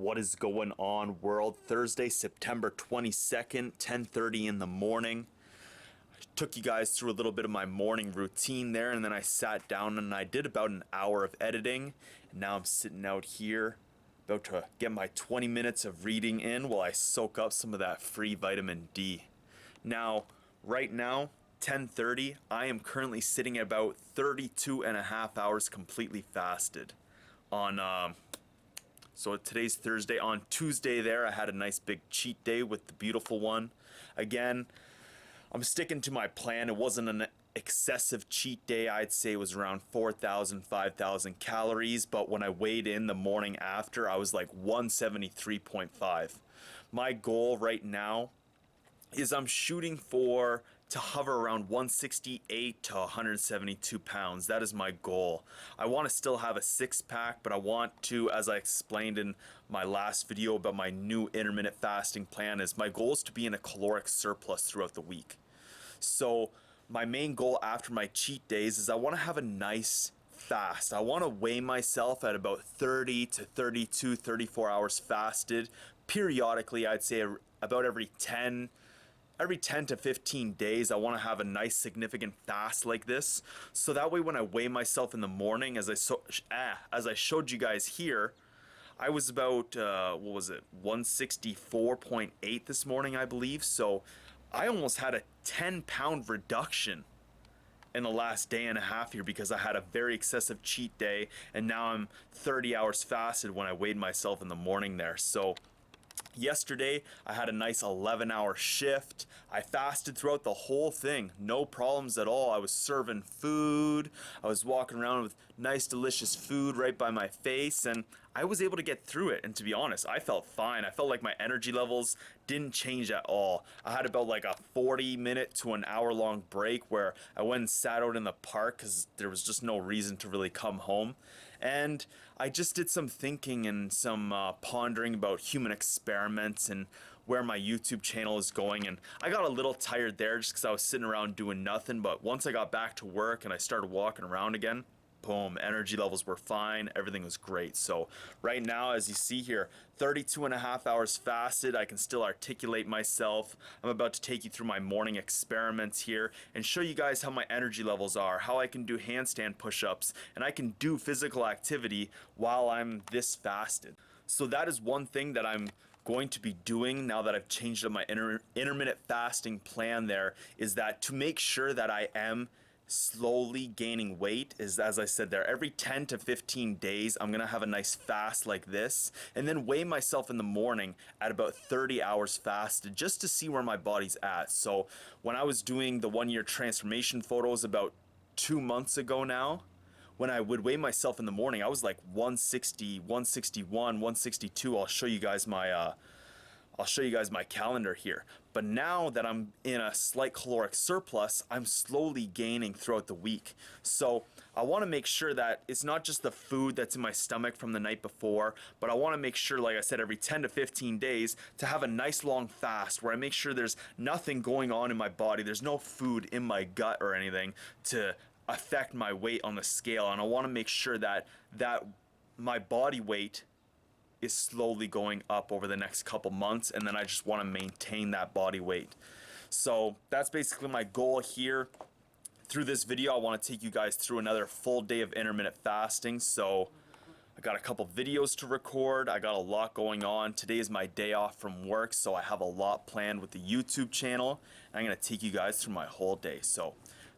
What is going on, world? Thursday, September 22nd, 10:30 in the morning. I took you guys through a little bit of my morning routine there, and then I sat down and I did about an hour of editing. And now I'm sitting out here about to get my 20 minutes of reading in while I soak up some of that free vitamin D. Now, right now, 10:30, I am currently sitting at about 32 and a half hours completely fasted. So today's Thursday. On Tuesday there, I had a nice big cheat day with the beautiful one. Again, I'm sticking to my plan. It wasn't an excessive cheat day. I'd say it was around 4,000, 5,000 calories, but when I weighed in the morning after, I was like 173.5. My goal right now is I'm shooting to hover around 168 to 172 pounds. That is my goal. I want to still have a six-pack, but I want to, as I explained in my last video about my new intermittent fasting plan, is my goal is to be in a caloric surplus throughout the week. So my main goal after my cheat days is I want to have a nice fast. I want to weigh myself at about 30 to 32, 34 hours fasted. Periodically, I'd say about every 10 to 15 days, I want to have a nice significant fast like this. So that way when I weigh myself in the morning, as I showed you guys here, I was about, 164.8 this morning, I believe. So I almost had a 10-pound reduction in the last day and a half here because I had a very excessive cheat day, and now I'm 30 hours fasted when I weighed myself in the morning there. So yesterday, I had a nice 11-hour shift. I fasted throughout the whole thing. No problems at all. I was serving food. I was walking around with nice, delicious food right by my face, and I was able to get through it. And to be honest, I felt fine. I felt like my energy levels didn't change at all. I had about like a 40-minute to an hour-long break where I went and sat out in the park because there was just no reason to really come home. And I just did some thinking and some pondering about human experiments and where my YouTube channel is going. And I got a little tired there just because I was sitting around doing nothing. But once I got back to work and I started walking around again, boom, energy levels were fine. Everything was great. So right now, as you see here, 32 and a half hours fasted. I can still articulate myself. I'm about to take you through my morning experiments here and show you guys how my energy levels are, how I can do handstand push-ups, and I can do physical activity while I'm this fasted. So that is one thing that I'm going to be doing now that I've changed up my intermittent fasting plan there, is that to make sure that I am slowly gaining weight is, as I said there, every 10 to 15 days I'm gonna have a nice fast like this and then weigh myself in the morning at about 30 hours fasted just to see where my body's at. So when I was doing the 1-year transformation photos about 2 months ago now, when I would weigh myself in the morning, I was like 160, 161, 162. I'll show you guys my calendar here. But now that I'm in a slight caloric surplus, I'm slowly gaining throughout the week. So I want to make sure that it's not just the food that's in my stomach from the night before, but I want to make sure, like I said, every 10 to 15 days to have a nice long fast where I make sure there's nothing going on in my body. There's no food in my gut or anything to affect my weight on the scale. And I want to make sure that my body weight is slowly going up over the next couple months, and then I just want to maintain that body weight. So that's basically my goal here. Through this video, I want to take you guys through another full day of intermittent fasting. So I got a couple videos to record. I got a lot going on. Today is my day off from work, so I have a lot planned with the YouTube channel. I'm going to take you guys through my whole day. So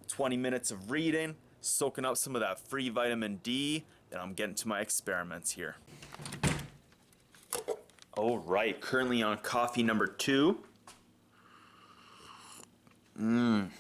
20 minutes of reading, soaking up some of that free vitamin D, then I'm getting to my experiments here. All right, currently on coffee number 2. And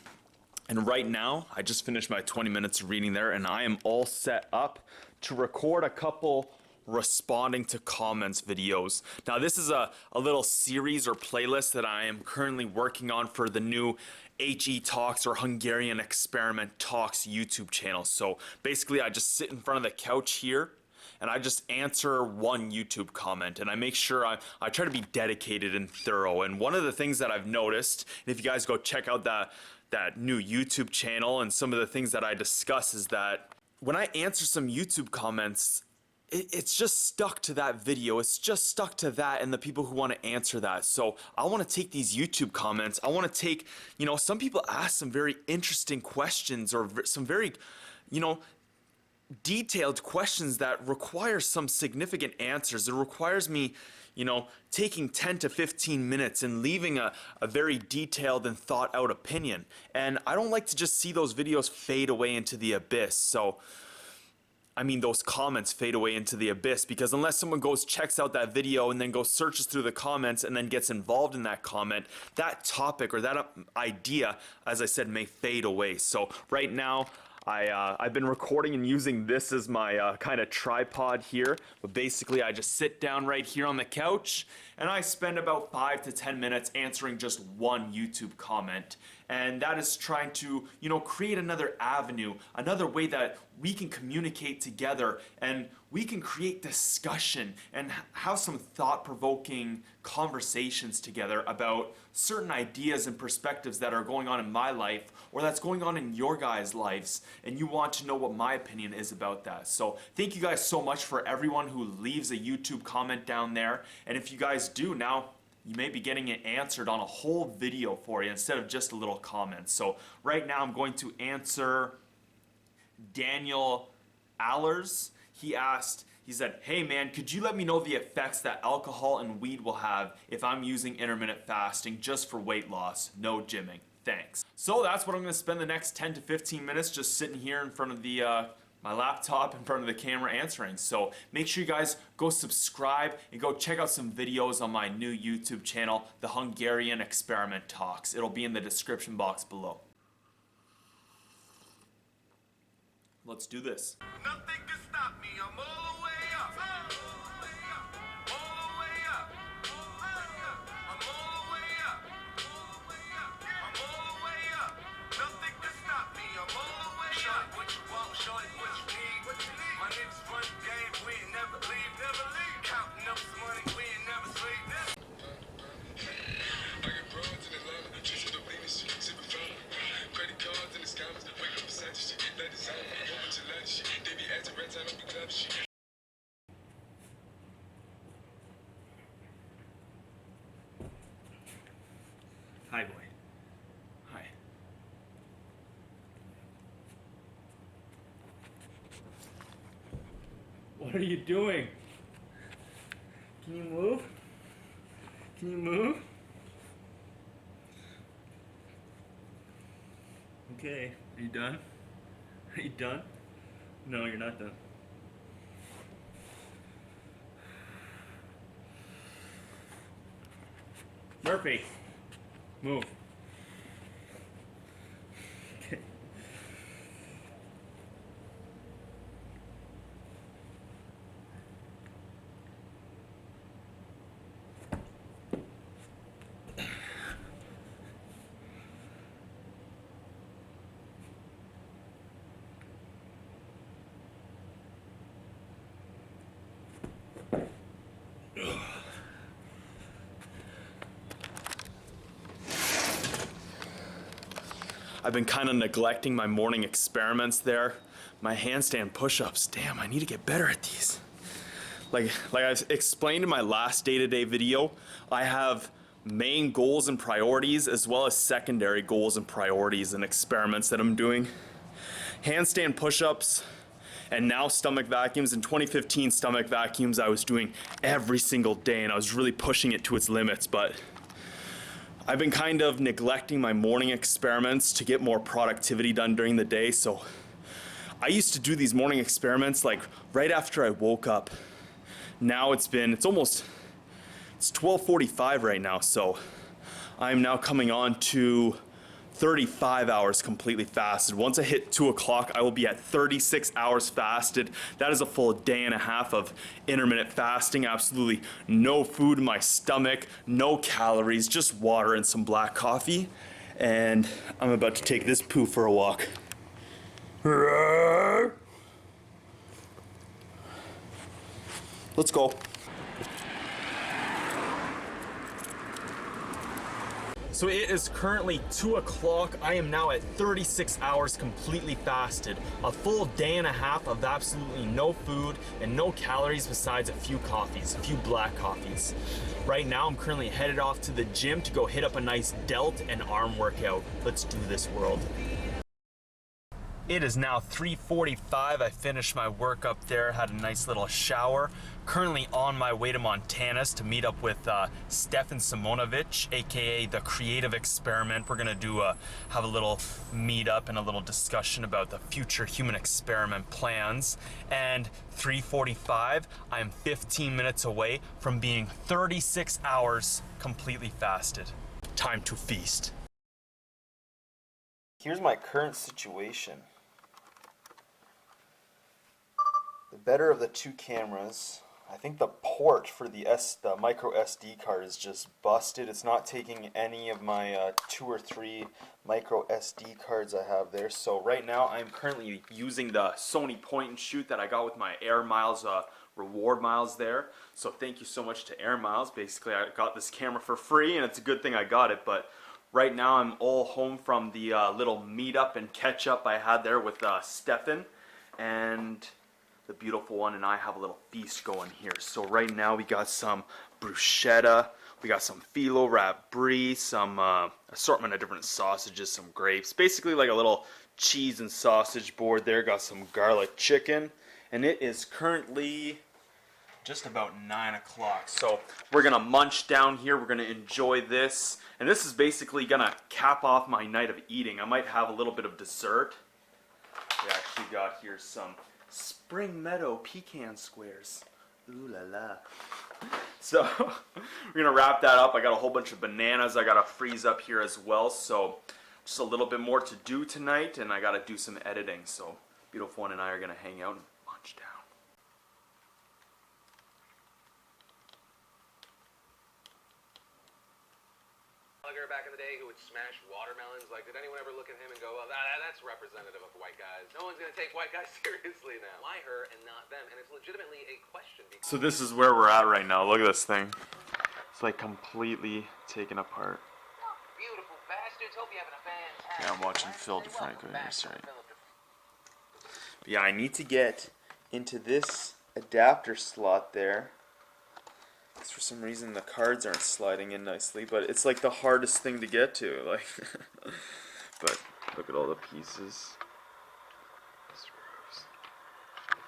right now, I just finished my 20 minutes of reading there, and I am all set up to record a couple responding to comments videos. Now, this is a little series or playlist that I am currently working on for the new HE Talks or Hungarian Experiment Talks YouTube channel. So basically, I just sit in front of the couch here, and I just answer one YouTube comment, and I make sure I try to be dedicated and thorough. And one of the things that I've noticed, and if you guys go check out that new YouTube channel and some of the things that I discuss, is that when I answer some YouTube comments, it's just stuck to that video. It's just stuck to that and the people who want to answer that. So I want to take these YouTube comments. I want to take, some people ask some very interesting questions or some very, detailed questions that require some significant answers. It requires me, taking 10 to 15 minutes and leaving a very detailed and thought out opinion. And I don't like to just see those videos fade away into the abyss. So those comments fade away into the abyss, because unless someone goes, checks out that video and then goes searches through the comments and then gets involved in that comment, that topic or that idea, as I said, may fade away. So right now, I've been recording and using this as my kind of tripod here, but basically I just sit down right here on the couch and I spend about 5 to 10 minutes answering just one YouTube comment. And that is trying to, create another avenue, another way that we can communicate together and we can create discussion and have some thought-provoking conversations together about certain ideas and perspectives that are going on in my life or that's going on in your guys' lives, and you want to know what my opinion is about that. So thank you guys so much for everyone who leaves a YouTube comment down there. And if you guys do now, you may be getting it answered on a whole video for you instead of just a little comment. So right now I'm going to answer Daniel Allers. He said, hey man, could you let me know the effects that alcohol and weed will have if I'm using intermittent fasting just for weight loss, no gymming? Thanks. So that's what I'm gonna spend the next 10 to 15 minutes just sitting here in front of the my laptop in front of the camera answering. So make sure you guys go subscribe and go check out some videos on my new YouTube channel, The Hungarian Experiment Talks. It'll be in the description box below. Let's do this. Nothing can stop me. I'm all the way up. All the way up. All the way up. I'm all the way up. All the way up. I'm all the way up. Nothing can stop me. I'm all the way up. Shorty, what you want? Shorty, what you need? What you need? My niggas run the game. We ain't never leave. Never leave. Counting up some money. We ain't never sleep. I get broads in Atlanta. Just the leanest shit. Sipping fountain. Credit cards in the scammers. Wake up beside shit. Let it sound. Hi, boy. Hi. What are you doing? Can you move? Can you move? Okay. Are you done? Are you done? No, you're not done. Murphy, move. Okay. I've been kind of neglecting my morning experiments there. My handstand push-ups, damn, I need to get better at these. Like I've explained in my last day-to-day video, I have main goals and priorities as well as secondary goals and priorities and experiments that I'm doing. Handstand push-ups and now stomach vacuums. In 2015, stomach vacuums I was doing every single day and I was really pushing it to its limits, but I've been kind of neglecting my morning experiments to get more productivity done during the day. So I used to do these morning experiments like right after I woke up. Now it's 12:45 right now. So I'm now coming on to 35 hours completely fasted. Once I hit 2 o'clock, I will be at 36 hours fasted. That is a full day and a half of intermittent fasting. Absolutely no food in my stomach, no calories, just water and some black coffee. And I'm about to take this poo for a walk. Let's go. So it is currently 2 o'clock. I am now at 36 hours completely fasted. A full day and a half of absolutely no food and no calories besides a few coffees, a few black coffees. Right now I'm currently headed off to the gym to go hit up a nice delt and arm workout. Let's do this, world. It is now 3:45. I finished my work up there, had a nice little shower. Currently on my way to Montana's to meet up with Stefan Simonovic, aka the Creative Experiment. We're gonna have a little meetup and a little discussion about the future human experiment plans. And 3:45, I am 15 minutes away from being 36 hours completely fasted. Time to feast. Here's my current situation. The better of the two cameras. I think the port for the micro SD card is just busted. It's not taking any of my 2 or 3 micro SD cards I have there. So right now I'm currently using the Sony point and shoot that I got with my Air Miles reward miles there. So thank you so much to Air Miles. Basically I got this camera for free and it's a good thing I got it. But right now I'm all home from the little meetup and catch up I had there with Stefan, and the beautiful one and I have a little feast going here. So right now we got some bruschetta, we got some phyllo wrap brie, some assortment of different sausages, some grapes, basically like a little cheese and sausage board there. Got some garlic chicken, and it is currently just about 9 o'clock. So we're gonna munch down here, we're gonna enjoy this, and this is basically gonna cap off my night of eating. I might have a little bit of dessert. We actually got here some Spring Meadow pecan squares. Ooh la la. So we're gonna wrap that up. I got a whole bunch of bananas I gotta freeze up here as well. So just a little bit more to do tonight, and I gotta do some editing. So beautiful one and I are gonna hang out and munch down. Back in the day who would smash watermelons. Like, did anyone ever look at him and go, well, that's representative of white guys? No one's going to take white guys seriously now. Why her and not them? And it's legitimately a question. So this is where we're at right now. Look at this thing. It's like completely taken apart. Beautiful bastards. Hope you're having a fantastic Yeah, I'm watching Phil DeFranco here. Sorry. But yeah, I need to get into this adapter slot there. For some reason the cards aren't sliding in nicely, but it's like the hardest thing to get to, like. But look at all the pieces.